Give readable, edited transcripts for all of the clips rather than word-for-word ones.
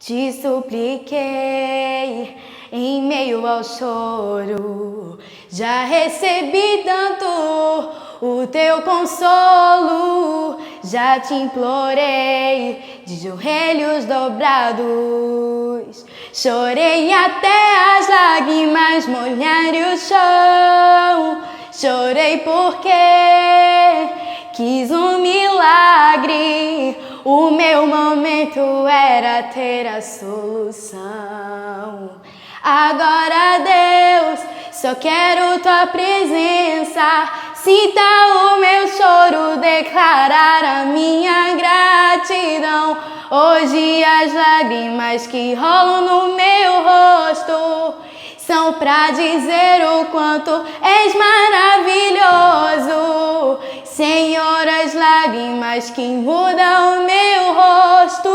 Te supliquei em meio ao choro, já recebi tanto o teu consolo, já te implorei de joelhos dobrados, chorei até as lágrimas molharem o chão, chorei porque quis um milagre. O meu momento era ter a solução. Agora, Deus, só quero tua presença. Cita o meu choro, declarar a minha gratidão. Hoje as lágrimas que rolam no meu rosto são pra dizer o quanto és maravilhoso. Senhor, as lágrimas que mudam o meu rosto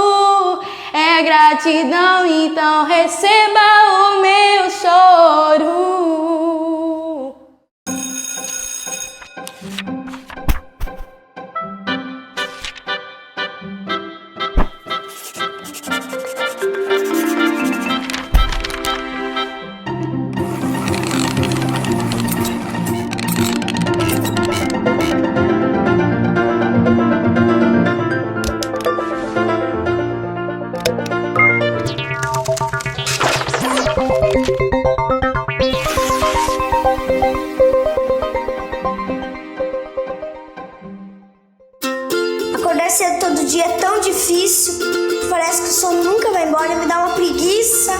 é gratidão, então receba o meu choro. Acordar cedo todo dia é tão difícil, parece que o sono nunca vai embora e me dá uma preguiça.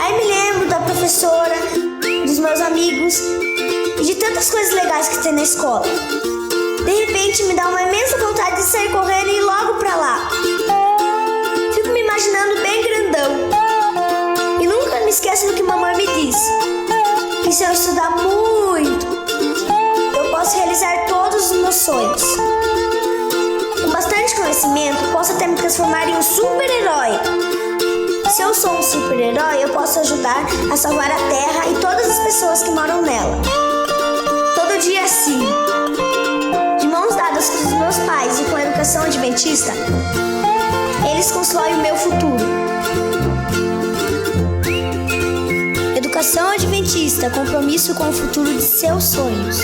Aí me lembro da professora, dos meus amigos e de tantas coisas legais que tem na escola. De repente me dá uma imensa vontade de sair correndo e ir logo pra lá. Fico me imaginando bem grandão. E nunca me esqueço do que mamãe me disse, que se eu estudar muito, eu posso realizar todos os meus sonhos. Com bastante conhecimento, posso até me transformar em um super-herói. Se eu sou um super-herói, eu posso ajudar a salvar a Terra e todas as pessoas que moram nela. Todo dia assim, de mãos dadas com os meus pais e com a educação adventista, eles constroem o meu futuro. Educação adventista, compromisso com o futuro de seus sonhos.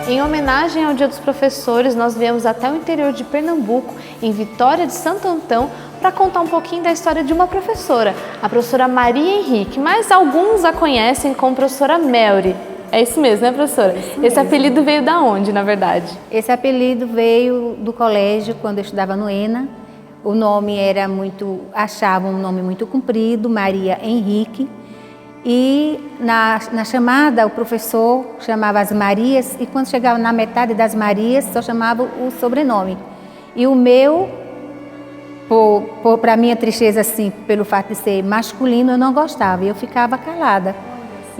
Em homenagem ao Dia dos Professores, nós viemos até o interior de Pernambuco, em Vitória de Santo Antão, para contar um pouquinho da história de uma professora, a professora Maria Henrique, mas alguns a conhecem como professora Melry. É isso mesmo, né, professora? Esse apelido veio da onde, na verdade? Esse apelido veio do colégio, quando eu estudava no ENA. O nome era achavam um nome muito comprido, Maria Henrique. E na chamada, o professor chamava as Marias, e quando chegava na metade das Marias, só chamava o sobrenome. E o meu, para minha tristeza, assim, pelo fato de ser masculino, eu não gostava, e eu ficava calada.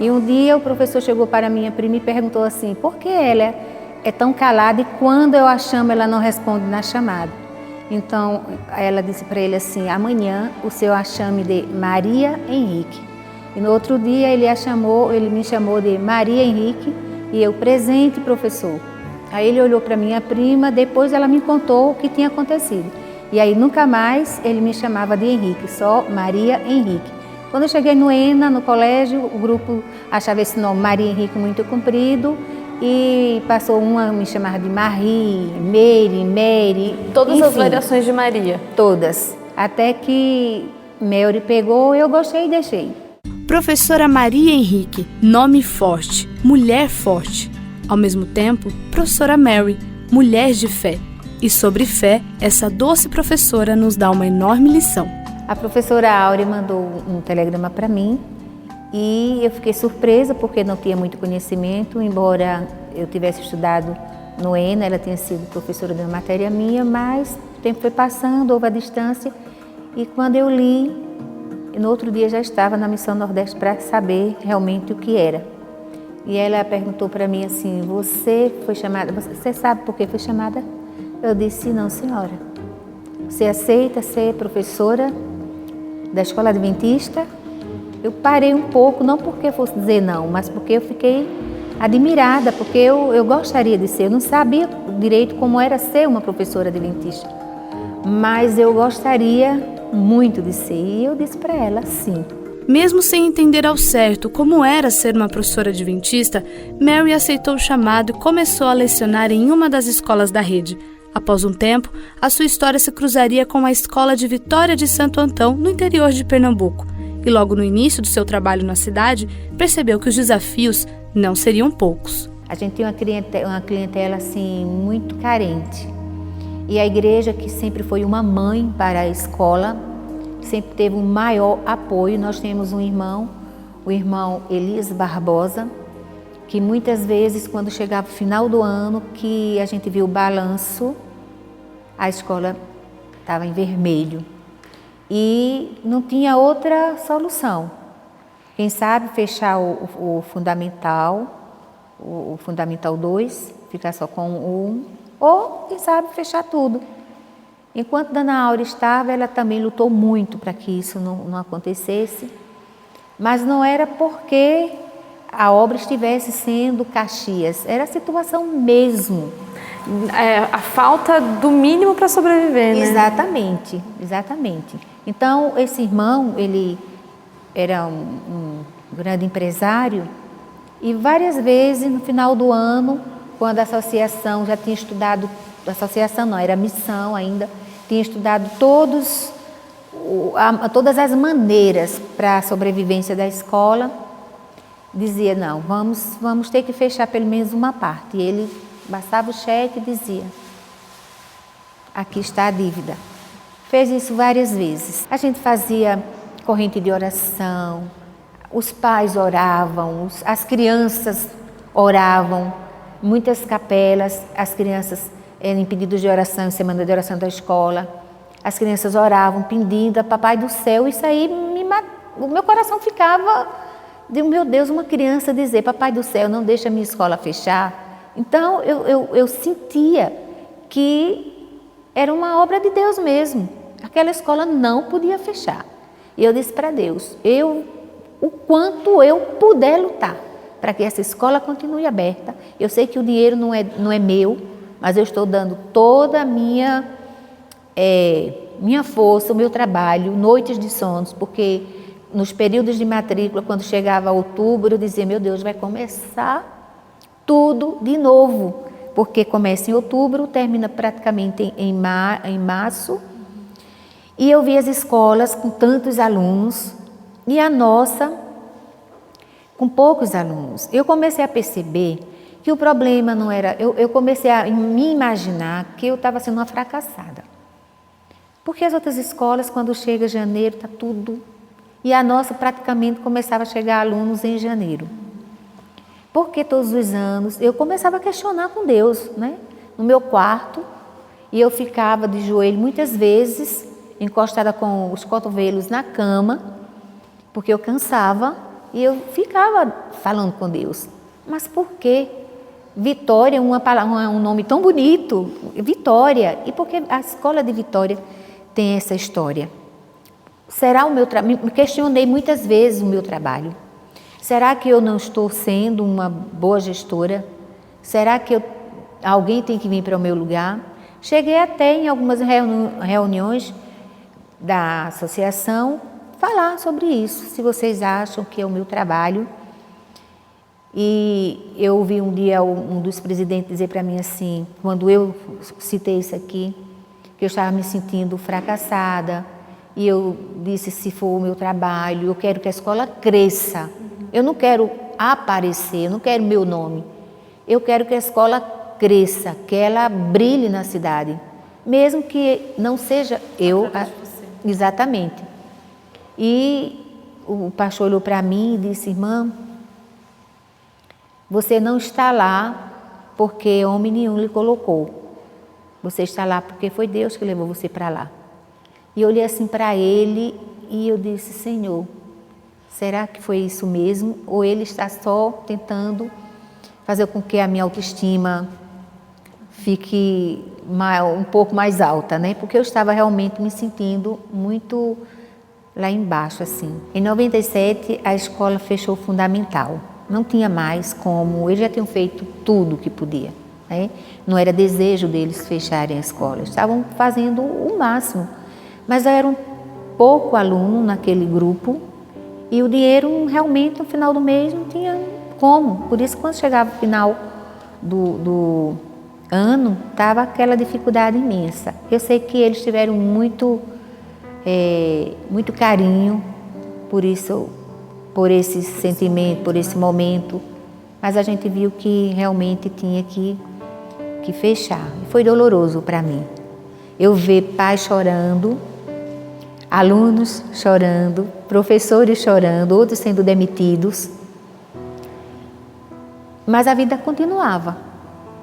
E um dia o professor chegou para minha prima e perguntou assim, por que ela é tão calada e quando eu a chamo ela não responde na chamada? Então ela disse para ele assim, amanhã o senhor a chame de Maria Henrique. E no outro dia ele me chamou de Maria Henrique e eu, presente, professor. Aí ele olhou para minha prima, depois ela me contou o que tinha acontecido. E aí nunca mais ele me chamava de Henrique, só Maria Henrique. Quando eu cheguei no ENA, no colégio, o grupo achava esse nome Maria Henrique muito comprido e passou uma me chamava de Marie, Mary. Todas enfim, as variações de Maria. Todas. Até que Melry pegou, eu gostei e deixei. Professora Maria Henrique, nome forte, mulher forte. Ao mesmo tempo, professora Mary, mulher de fé. E sobre fé, essa doce professora nos dá uma enorme lição. A professora Áurea mandou um telegrama para mim e eu fiquei surpresa porque não tinha muito conhecimento, embora eu tivesse estudado no ENA, ela tinha sido professora de uma matéria minha, mas o tempo foi passando, houve a distância E quando eu li, no outro dia já estava na Missão Nordeste para saber realmente o que era. E ela perguntou para mim assim, você foi chamada, você sabe por que foi chamada? Eu disse, não, senhora. Você aceita ser professora da Escola Adventista? Eu parei um pouco, não porque fosse dizer não, mas porque eu fiquei admirada, porque eu gostaria de ser. Eu não sabia direito como era ser uma professora adventista, mas eu gostaria muito de ser. E eu disse para ela, sim. Mesmo sem entender ao certo como era ser uma professora adventista, Mary aceitou o chamado e começou a lecionar em uma das escolas da rede. Após um tempo, a sua história se cruzaria com a escola de Vitória de Santo Antão, no interior de Pernambuco. E logo no início do seu trabalho na cidade, percebeu que os desafios não seriam poucos. A gente tinha uma clientela assim, muito carente. E a igreja, que sempre foi uma mãe para a escola, sempre teve um maior apoio. Nós temos um irmão, o irmão Elias Barbosa, que muitas vezes, quando chegava o final do ano, que a gente viu o balanço, a escola estava em vermelho. E não tinha outra solução. Quem sabe fechar o Fundamental, o Fundamental 2, ficar só com o 1, ou quem sabe fechar tudo. Enquanto Dona Aura estava, ela também lutou muito para que isso não acontecesse, mas não era porque a obra estivesse sendo Caxias, era a situação mesmo. A falta do mínimo para sobreviver, né? Exatamente, exatamente. Então, esse irmão, ele era um grande empresário e várias vezes no final do ano, quando a associação já tinha estudado, associação não, era missão ainda, tinha estudado todas as maneiras para a sobrevivência da escola, dizia, não, vamos ter que fechar pelo menos uma parte. E ele bastava o cheque e dizia, aqui está a dívida. Fez isso várias vezes. A gente fazia corrente de oração, os pais oravam, as crianças oravam, muitas capelas, as crianças em pedidos de oração, em semana de oração da escola, as crianças oravam pedindo a Papai do Céu. Isso aí, o meu coração ficava de, meu Deus, uma criança dizer, Papai do Céu, não deixa a minha escola fechar. Então, eu sentia que era uma obra de Deus mesmo. Aquela escola não podia fechar. E eu disse para Deus, o quanto eu puder lutar para que essa escola continue aberta. Eu sei que o dinheiro não é meu, mas eu estou dando toda a minha força, o meu trabalho, noites de sonos, porque nos períodos de matrícula, quando chegava outubro, eu dizia, meu Deus, vai começar tudo de novo, porque começa em outubro, termina praticamente em março, e eu vi as escolas com tantos alunos, e a nossa com poucos alunos. Eu comecei a perceber que o problema não era... Eu comecei a me imaginar que eu estava sendo uma fracassada. Porque as outras escolas, quando chega janeiro, está tudo... E a nossa praticamente começava a chegar alunos em janeiro. Porque todos os anos eu começava a questionar com Deus, né? No meu quarto, e eu ficava de joelho muitas vezes, encostada com os cotovelos na cama, porque eu cansava, e eu ficava falando com Deus. Mas por quê? Vitória é um nome tão bonito, Vitória. E por que a escola de Vitória tem essa história? Será o meu trabalho? Me questionei muitas vezes o meu trabalho. Será que eu não estou sendo uma boa gestora? Será que alguém tem que vir para o meu lugar? Cheguei até em algumas reuniões da associação falar sobre isso, se vocês acham que é o meu trabalho. E eu ouvi um dia um dos presidentes dizer para mim assim, quando eu citei isso aqui, que eu estava me sentindo fracassada, e eu disse, se for o meu trabalho, eu quero que a escola cresça, eu não quero aparecer, eu não quero meu nome, eu quero que a escola cresça, que ela brilhe na cidade, mesmo que não seja eu, exatamente. E o pastor olhou para mim e disse, irmã, você não está lá porque homem nenhum lhe colocou. Você está lá porque foi Deus que levou você para lá. E eu olhei assim para ele e eu disse, Senhor, será que foi isso mesmo? Ou ele está só tentando fazer com que a minha autoestima fique um pouco mais alta, né? Porque eu estava realmente me sentindo muito lá embaixo, assim. Em 97, a escola fechou o fundamental. Não tinha mais como, eles já tinham feito tudo que podia, né? Não era desejo deles fecharem a escola, eles estavam fazendo o máximo. Mas era um pouco aluno naquele grupo e o dinheiro realmente no final do mês não tinha como. Por isso, quando chegava o final do ano, estava aquela dificuldade imensa. Eu sei que eles tiveram muito carinho por isso, por esse sentimento, por esse momento, mas a gente viu que realmente tinha que fechar. E foi doloroso para mim. Eu ver pais chorando, alunos chorando, professores chorando, outros sendo demitidos, mas a vida continuava,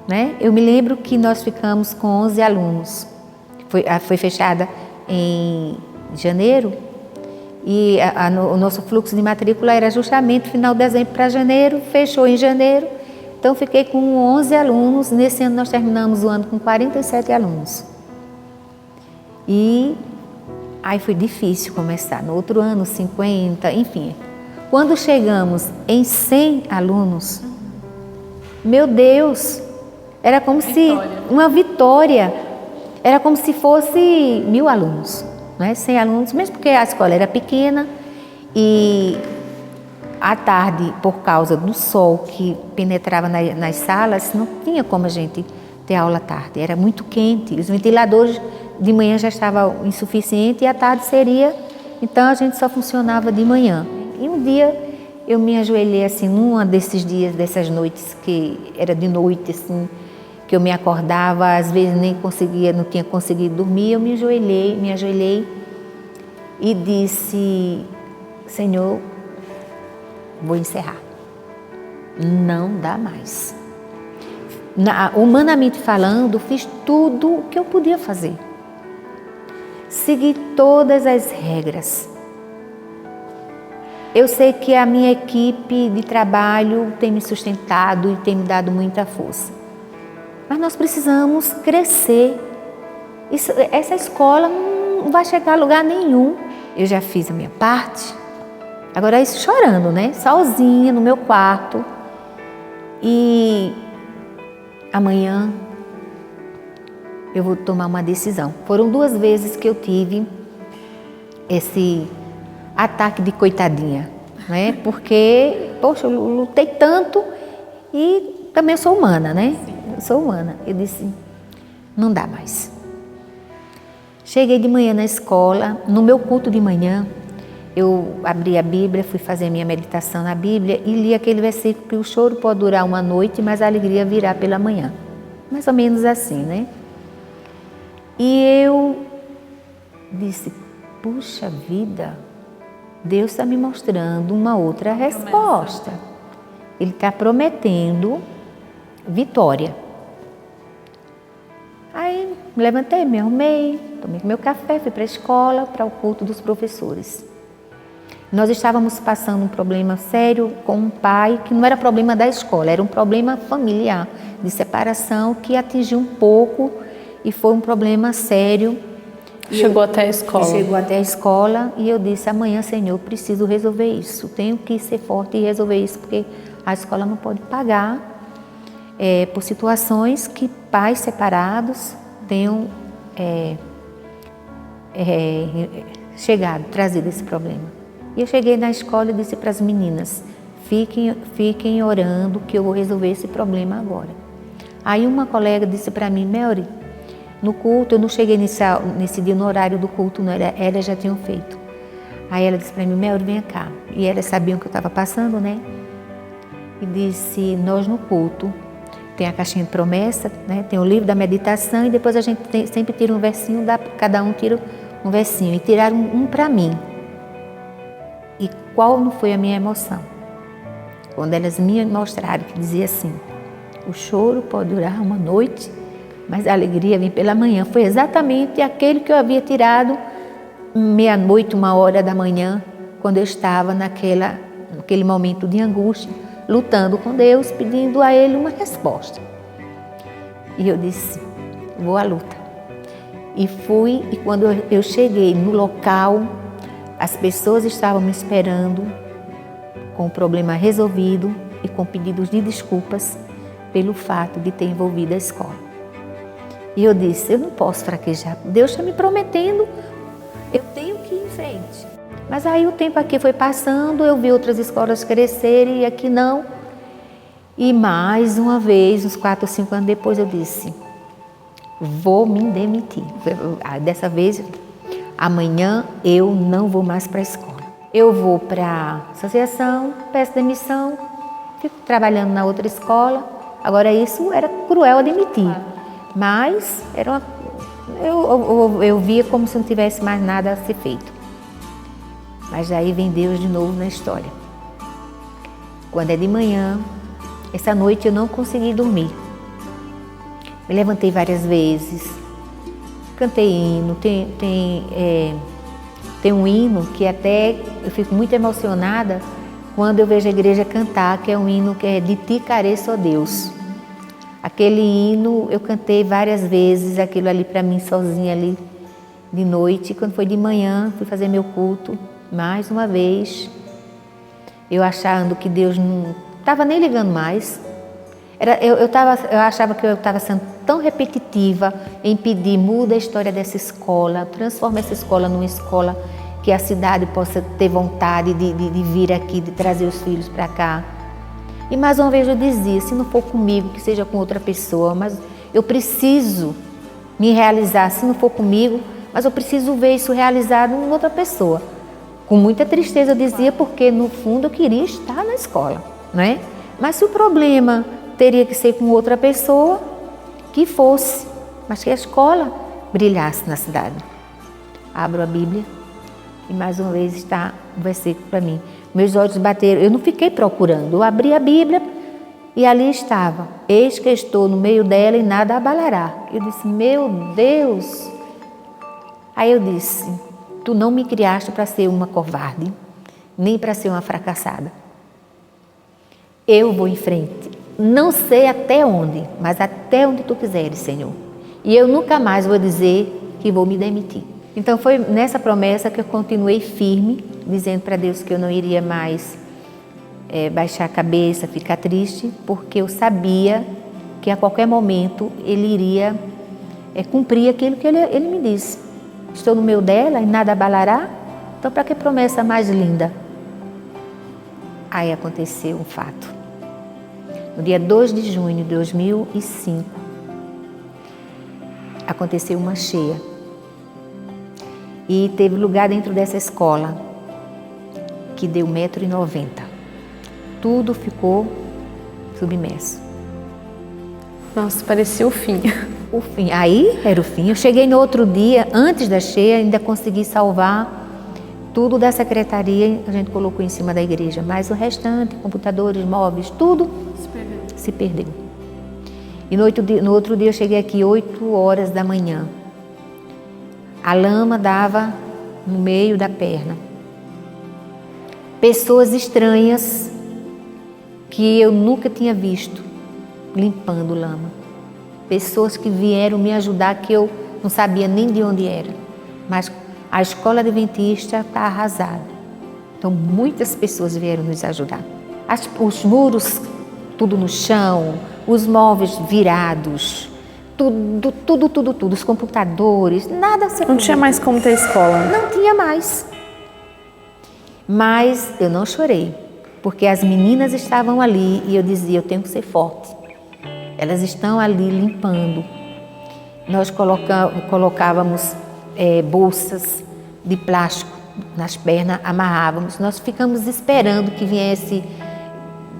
né? Eu me lembro que nós ficamos com 11 alunos. Foi fechada em janeiro e o nosso fluxo de matrícula era justamente final de dezembro para janeiro, fechou em janeiro, então fiquei com 11 alunos. Nesse ano nós terminamos o ano com 47 alunos. E aí foi difícil começar. No outro ano, 50, enfim. Quando chegamos em 100 alunos, meu Deus, era como se uma vitória. Era como se fosse 1000 alunos, né? 100 alunos, mesmo porque a escola era pequena e à tarde, por causa do sol que penetrava nas salas, não tinha como a gente ter aula à tarde. Era muito quente, os ventiladores de manhã já estavam insuficientes e à tarde seria, então a gente só funcionava de manhã. E um dia eu me ajoelhei assim, numa desses dias, dessas noites que era de noite assim, que eu me acordava, às vezes nem conseguia, não tinha conseguido dormir, eu me ajoelhei e disse, Senhor, vou encerrar. Não dá mais. Humanamente falando, fiz tudo o que eu podia fazer. Segui todas as regras. Eu sei que a minha equipe de trabalho tem me sustentado e tem me dado muita força. Mas nós precisamos crescer. Essa escola não vai chegar a lugar nenhum. Eu já fiz a minha parte. Agora isso chorando, né? Sozinha no meu quarto. E amanhã eu vou tomar uma decisão. Foram 2 vezes que eu tive esse ataque de coitadinha, né? Porque, poxa, eu lutei tanto e também eu sou humana, né? Eu sou humana. Eu disse, não dá mais. Cheguei de manhã na escola, no meu culto de manhã, eu abri a Bíblia, fui fazer a minha meditação na Bíblia e li aquele versículo que o choro pode durar uma noite, mas a alegria virá pela manhã. Mais ou menos assim, né? E eu disse, puxa vida, Deus está me mostrando uma outra resposta. Ele está prometendo vitória. Aí me levantei, me arrumei, tomei meu café, fui para a escola, para o culto dos professores. Nós estávamos passando um problema sério com um pai, que não era problema da escola, era um problema familiar, de separação, que atingiu um pouco e foi um problema sério. Chegou até a escola. Chegou até a escola e eu disse, amanhã, Senhor, preciso resolver isso. Tenho que ser forte e resolver isso, porque a escola não pode pagar por situações que pais separados tenham trazido esse problema. E eu cheguei na escola e disse para as meninas, fiquem orando que eu vou resolver esse problema agora. Aí uma colega disse para mim, Melry, no culto, eu não cheguei nesse dia no horário do culto, não era, elas já tinham feito. Aí ela disse para mim, Melry, vem cá. E elas sabiam que eu estava passando, né? E disse, nós no culto, tem a caixinha de promessa, né? Tem o livro da meditação e depois a gente sempre tira um versinho, cada um tira um versinho. E tiraram um para mim. E qual não foi a minha emoção? Quando elas me mostraram que dizia assim, o choro pode durar uma noite, mas a alegria vem pela manhã. Foi exatamente aquele que eu havia tirado meia-noite, 1h da manhã, quando eu estava naquele momento de angústia, lutando com Deus, pedindo a Ele uma resposta. E eu disse, vou à luta. E fui, e quando eu cheguei no local, as pessoas estavam me esperando com o problema resolvido e com pedidos de desculpas pelo fato de ter envolvido a escola. E eu disse, eu não posso fraquejar, Deus está me prometendo, eu tenho que ir em frente. Mas aí o tempo aqui foi passando, eu vi outras escolas crescerem e aqui não. E mais uma vez, uns 4 ou 5 anos depois, eu disse, vou me demitir. Dessa vez, amanhã eu não vou mais para a escola. Eu vou para a associação, peço demissão, fico trabalhando na outra escola. Agora isso era cruel admitir, mas era eu via como se não tivesse mais nada a ser feito. Mas aí vem Deus de novo na história. Quando é de manhã, essa noite eu não consegui dormir. Me levantei várias vezes, cantei hino, tem um hino que até eu fico muito emocionada quando eu vejo a igreja cantar, que é um hino que é de Ti careço, ó Deus. Aquele hino eu cantei várias vezes, aquilo ali para mim sozinha ali de noite. Quando foi de manhã, fui fazer meu culto, mais uma vez, eu achando que Deus não estava nem ligando mais. Eu achava que eu estava sendo tão repetitiva em pedir, muda a história dessa escola, transforma essa escola numa escola que a cidade possa ter vontade de vir aqui, de trazer os filhos para cá. E mais uma vez eu dizia, se não for comigo, que seja com outra pessoa, mas eu preciso me realizar, se não for comigo, mas eu preciso ver isso realizado em outra pessoa. Com muita tristeza eu dizia, porque no fundo eu queria estar na escola, não é? Mas se o problema teria que ser com outra pessoa, que fosse, mas que a escola brilhasse na cidade. Abro a Bíblia e mais uma vez está um versículo para mim. Meus olhos bateram, eu não fiquei procurando, eu abri a Bíblia e ali estava. Eis que estou no meio dela e nada abalará. Eu disse, meu Deus. Aí eu disse, tu não me criaste para ser uma covarde, nem para ser uma fracassada. Eu vou em frente. Não sei até onde, mas até onde tu quiseres, Senhor. E eu nunca mais vou dizer que vou me demitir. Então foi nessa promessa que eu continuei firme, dizendo para Deus que eu não iria mais baixar a cabeça, ficar triste, porque eu sabia que a qualquer momento Ele iria cumprir aquilo que ele me disse. Estou no meio dela e nada abalará, então para que promessa mais linda? Aí aconteceu um fato. No dia 2 de junho de 2005, aconteceu uma cheia. E teve lugar dentro dessa escola que deu 1,90 m. Tudo ficou submerso. Nossa, parecia o fim. O fim. Aí era o fim. Eu cheguei no outro dia, antes da cheia, ainda consegui salvar tudo da secretaria, a gente colocou em cima da igreja, mas o restante, computadores, móveis, tudo se perdeu. E no outro dia eu cheguei aqui 8 horas da manhã. A lama dava no meio da perna. Pessoas estranhas que eu nunca tinha visto limpando lama. Pessoas que vieram me ajudar que eu não sabia nem de onde era. Mas a escola adventista está arrasada. Então muitas pessoas vieram nos ajudar. Os muros tudo no chão, os móveis virados, tudo, os computadores, nada se Não tinha mais como ter escola. Não tinha mais. Mas eu não chorei, porque as meninas estavam ali e eu dizia, eu tenho que ser forte. Elas estão ali limpando. Nós colocávamos bolsas de plástico nas pernas, amarrávamos. Nós ficamos esperando que viesse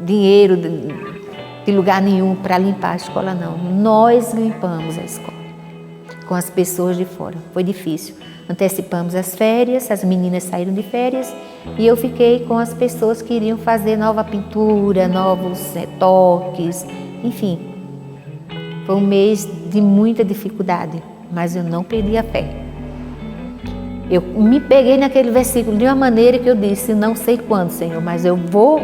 dinheiro de lugar nenhum para limpar a escola, não. Nós limpamos a escola com as pessoas de fora. Foi difícil. Antecipamos as férias, as meninas saíram de férias e eu fiquei com as pessoas que iriam fazer nova pintura, novos toques, enfim. Foi um mês de muita dificuldade, mas eu não perdi a fé. Eu me peguei naquele versículo de uma maneira que eu disse, não sei quando, Senhor, mas eu vou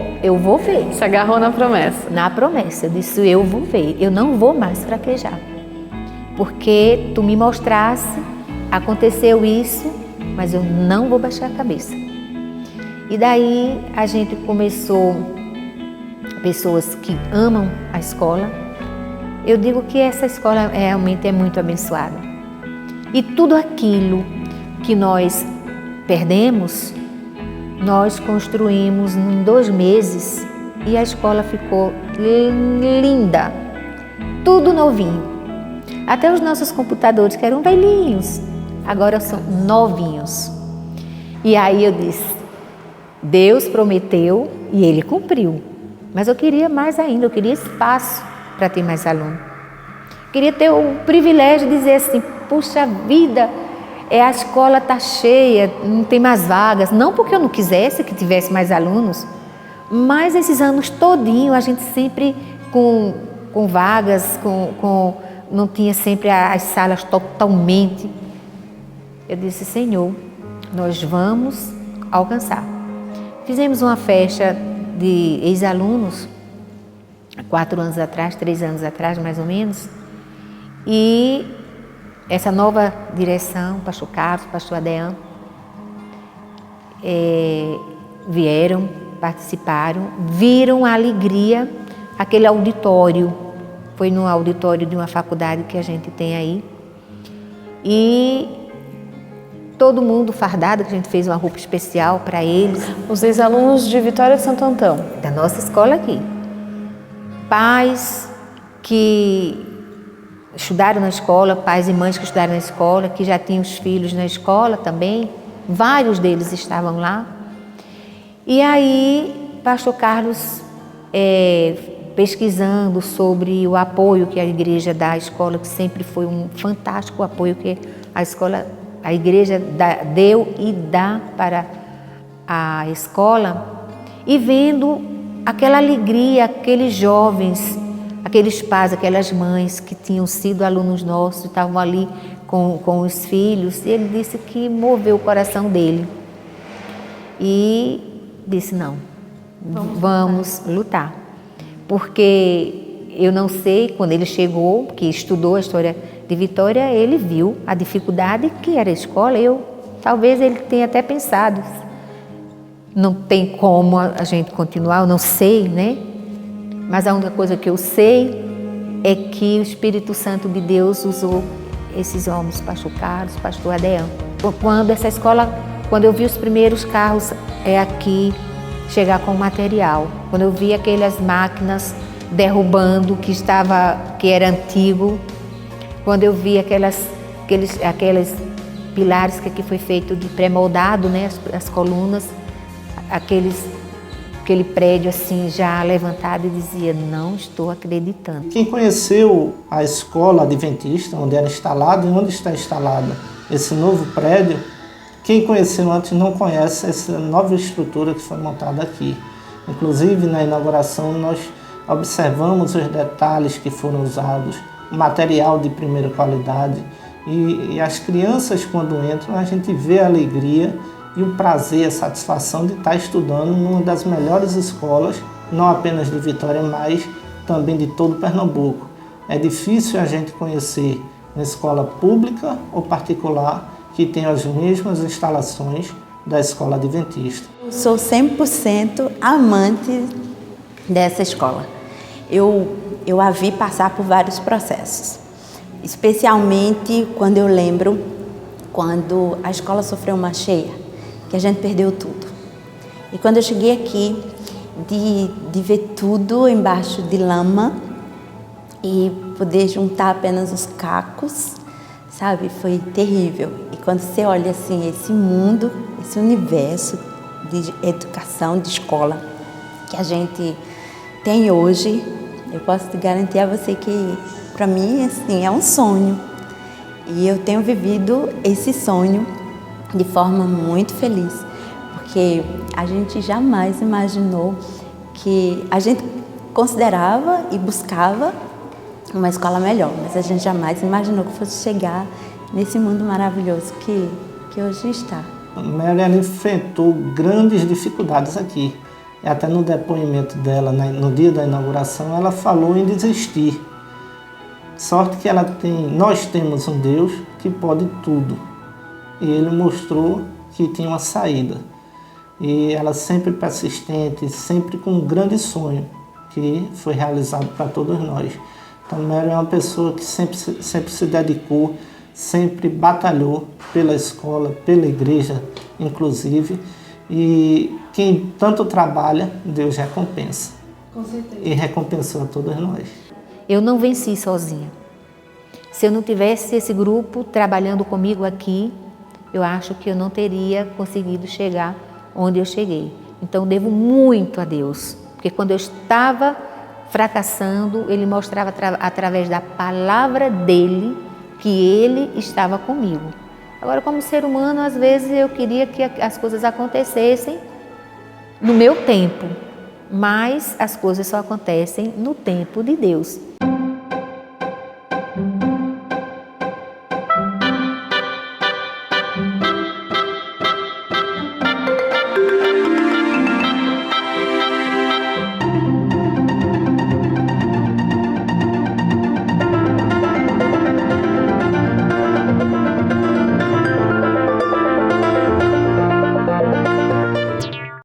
ver. Se agarrou na promessa. Na promessa, eu disse, eu vou ver, eu não vou mais fraquejar. Porque tu me mostrasse, aconteceu isso, mas eu não vou baixar a cabeça. E daí a gente começou, pessoas que amam a escola. Eu digo que essa escola realmente é muito abençoada. E tudo aquilo que nós perdemos, nós construímos em 2 meses e a escola ficou linda, tudo novinho. Até os nossos computadores, que eram velhinhos, agora são novinhos. E aí eu disse, Deus prometeu e Ele cumpriu. Mas eu queria mais ainda, eu queria espaço para ter mais aluno. Queria ter o privilégio de dizer assim, puxa vida, a escola está cheia, não tem mais vagas. Não porque eu não quisesse que tivesse mais alunos, mas esses anos todinho a gente sempre com vagas, não tinha sempre as salas totalmente. Eu disse, Senhor, nós vamos alcançar. Fizemos uma festa de ex-alunos, 4 anos atrás, 3 anos atrás mais ou menos, e essa nova direção, pastor Carlos, pastor Adean, vieram, participaram, viram a alegria, aquele auditório, foi no auditório de uma faculdade que a gente tem aí, e todo mundo fardado, que a gente fez uma roupa especial para eles. Os ex-alunos de Vitória de Santo Antão. Da nossa escola aqui. Pais que estudaram na escola, pais e mães que estudaram na escola, que já tinham os filhos na escola também, vários deles estavam lá. E aí, pastor Carlos, pesquisando sobre o apoio que a igreja dá à escola, que sempre foi um fantástico apoio que a igreja deu e dá para a escola, e vendo aquela alegria, aqueles jovens, aqueles pais, aquelas mães que tinham sido alunos nossos, estavam ali com os filhos, e ele disse que moveu o coração dele. E disse, não, vamos lutar. Porque eu não sei, quando ele chegou, que estudou a história de Vitória, ele viu a dificuldade que era a escola. Talvez ele tenha até pensado, não tem como a gente continuar, eu não sei, né? Mas a única coisa que eu sei é que o Espírito Santo de Deus usou esses homens, pastor Carlos, pastor Adean. Quando eu vi os primeiros carros aqui chegar com material, quando eu vi aquelas máquinas derrubando que era antigo, quando eu vi aqueles pilares que aqui foi feito de pré-moldado, né, as colunas, aquele prédio assim já levantado, e dizia, não estou acreditando. Quem conheceu a escola adventista, onde era instalada e onde está instalada esse novo prédio, quem conheceu antes não conhece essa nova estrutura que foi montada aqui. Inclusive, na inauguração, nós observamos os detalhes que foram usados, material de primeira qualidade, e as crianças, quando entram, a gente vê a alegria e o prazer, a satisfação de estar estudando numa das melhores escolas, não apenas de Vitória, mas também de todo Pernambuco. É difícil a gente conhecer uma escola pública ou particular que tem as mesmas instalações da escola adventista. Eu sou 100% amante dessa escola. Eu a vi passar por vários processos, especialmente quando eu lembro quando a escola sofreu uma cheia, que a gente perdeu tudo. E quando eu cheguei aqui, de ver tudo embaixo de lama e poder juntar apenas os cacos, sabe, foi terrível. E quando você olha assim, esse mundo, esse universo de educação, de escola que a gente tem hoje, eu posso te garantir a você que, para mim, assim, é um sonho. E eu tenho vivido esse sonho de forma muito feliz, porque a gente jamais imaginou que a gente considerava e buscava uma escola melhor, mas a gente jamais imaginou que fosse chegar nesse mundo maravilhoso que que hoje está. Mary, ela enfrentou grandes dificuldades aqui. E até no depoimento dela, no dia da inauguração, ela falou em desistir. Sorte que nós temos um Deus que pode tudo. E Ele mostrou que tinha uma saída. E ela sempre persistente, sempre com um grande sonho, que foi realizado para todos nós. Então, Mary é uma pessoa que sempre se dedicou, sempre batalhou pela escola, pela igreja, inclusive. E quem tanto trabalha, Deus recompensa. Com certeza. E recompensou a todos nós. Eu não venci sozinha. Se eu não tivesse esse grupo trabalhando comigo aqui, eu acho que eu não teria conseguido chegar onde eu cheguei. Então, devo muito a Deus, porque quando eu estava fracassando, Ele mostrava através da palavra dEle que Ele estava comigo. Agora, como ser humano, às vezes eu queria que as coisas acontecessem no meu tempo, mas as coisas só acontecem no tempo de Deus.